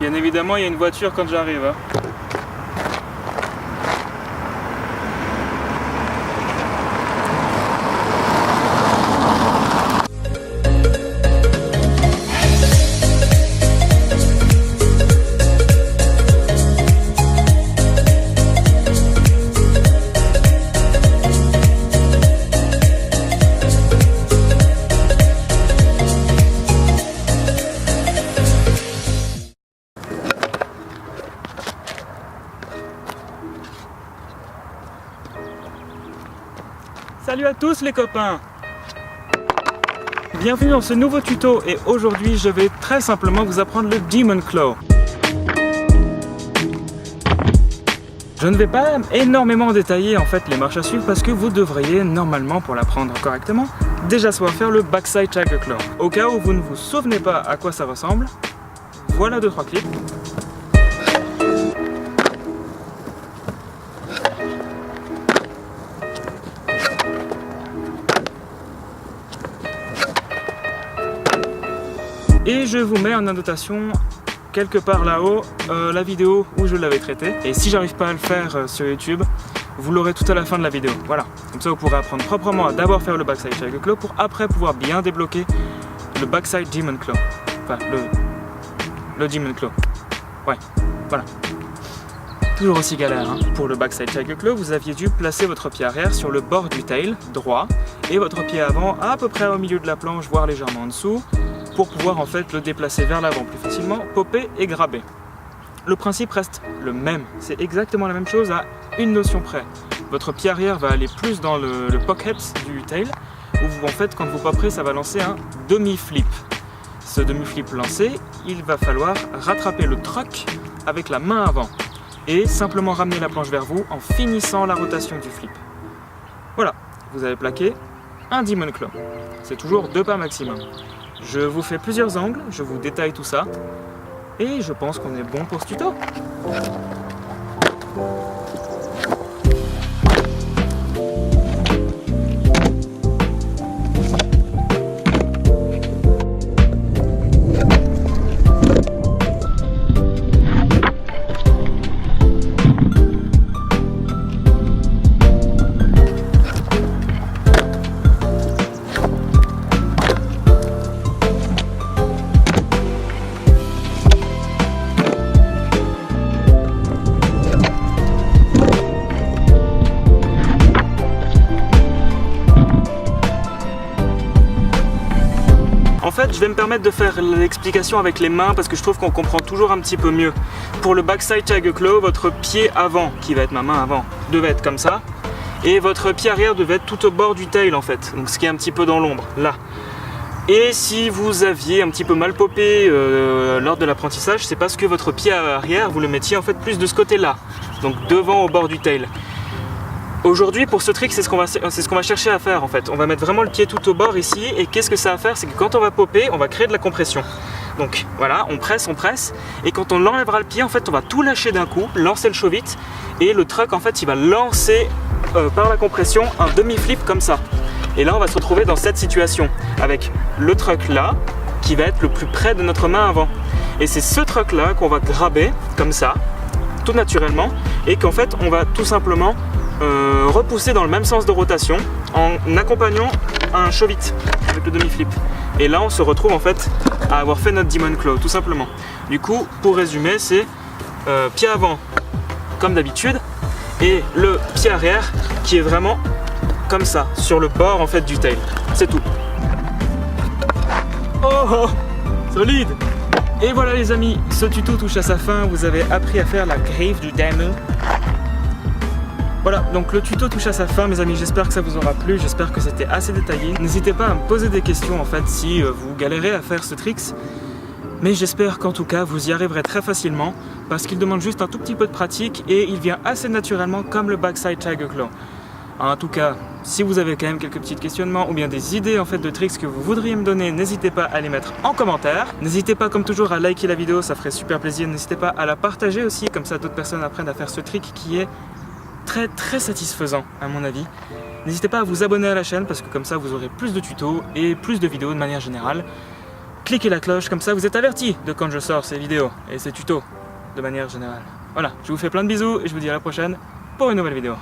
Bien évidemment, il y a une voiture quand j'arrive. Hein. Salut à tous les copains! Bienvenue dans ce nouveau tuto et aujourd'hui je vais très simplement vous apprendre le Demon Claw. Je ne vais pas énormément détailler en fait les marches à suivre parce que vous devriez normalement pour l'apprendre correctement déjà savoir faire le Backside Tiger Claw. Au cas où vous ne vous souvenez pas à quoi ça ressemble, voilà 2-3 clips. Et je vous mets en annotation quelque part là-haut la vidéo où je l'avais traité. Et si j'arrive pas à le faire sur YouTube, vous l'aurez tout à la fin de la vidéo. Voilà, comme ça vous pourrez apprendre proprement à d'abord faire le Backside Tiger Claw pour après pouvoir bien débloquer le Backside Demon Claw. Enfin, le Demon Claw. Ouais, voilà. Toujours aussi galère, hein. Pour le Backside Tiger Claw, vous aviez dû placer votre pied arrière sur le bord du tail, droit, et votre pied avant à peu près au milieu de la planche, voire légèrement en dessous, pour pouvoir en fait le déplacer vers l'avant plus facilement, popper et grabber. Le principe reste le même, c'est exactement la même chose à une notion près. Votre pied arrière va aller plus dans le pocket du tail, où vous, en fait quand vous popperez ça va lancer un demi-flip. Ce demi-flip lancé, il va falloir rattraper le truck avec la main avant et simplement ramener la planche vers vous en finissant la rotation du flip. Voilà, vous avez plaqué un Demon Claw. C'est toujours 2 pas maximum. Je vous fais plusieurs angles, je vous détaille tout ça, et je pense qu'on est bon pour ce tuto. En fait, je vais me permettre de faire l'explication avec les mains parce que je trouve qu'on comprend toujours un petit peu mieux. Pour le Backside Tiger Claw, votre pied avant, qui va être ma main avant, devait être comme ça. Et votre pied arrière devait être tout au bord du tail en fait, donc ce qui est un petit peu dans l'ombre, là. Et si vous aviez un petit peu mal popé lors de l'apprentissage, c'est parce que votre pied arrière, vous le mettiez en fait plus de ce côté-là, donc devant au bord du tail. Aujourd'hui, pour ce trick, c'est ce qu'on va chercher à faire en fait. On va mettre vraiment le pied tout au bord ici, et qu'est-ce que ça va faire? C'est que quand on va popper, on va créer de la compression. Donc voilà, on presse, et quand on enlèvera le pied, en fait, on va tout lâcher d'un coup, lancer le show vite, et le truck, en fait, il va lancer par la compression un demi-flip comme ça. Et là, on va se retrouver dans cette situation, avec le truck là, qui va être le plus près de notre main avant. Et c'est ce truck là qu'on va grabber, comme ça, tout naturellement, et qu'en fait, on va tout simplement repousser dans le même sens de rotation en accompagnant un show vite avec le demi-flip. Et là on se retrouve en fait à avoir fait notre Demon Claw tout simplement. Du coup pour résumer c'est pied avant comme d'habitude et le pied arrière qui est vraiment comme ça sur le bord en fait du tail. C'est tout. Oh, solide! Et voilà les amis, ce tuto touche à sa fin, vous avez appris à faire la griffe du Demon. Voilà, donc le tuto touche à sa fin mes amis, j'espère que ça vous aura plu, j'espère que c'était assez détaillé. N'hésitez pas à me poser des questions en fait si vous galérez à faire ce tricks. Mais j'espère qu'en tout cas vous y arriverez très facilement parce qu'il demande juste un tout petit peu de pratique et il vient assez naturellement comme le Backside Tiger Claw. En tout cas, si vous avez quand même quelques petits questionnements ou bien des idées en fait de tricks que vous voudriez me donner, n'hésitez pas à les mettre en commentaire. N'hésitez pas comme toujours à liker la vidéo, ça ferait super plaisir. N'hésitez pas à la partager aussi, comme ça d'autres personnes apprennent à faire ce trick qui est très satisfaisant à mon avis. N'hésitez pas à vous abonner à la chaîne parce que comme ça vous aurez plus de tutos et plus de vidéos de manière générale. cliquez la cloche, comme ça vous êtes avertis de quand je sors ces vidéos et ces tutos de manière générale. Voilà, je vous fais plein de bisous et je vous dis à la prochaine pour une nouvelle vidéo.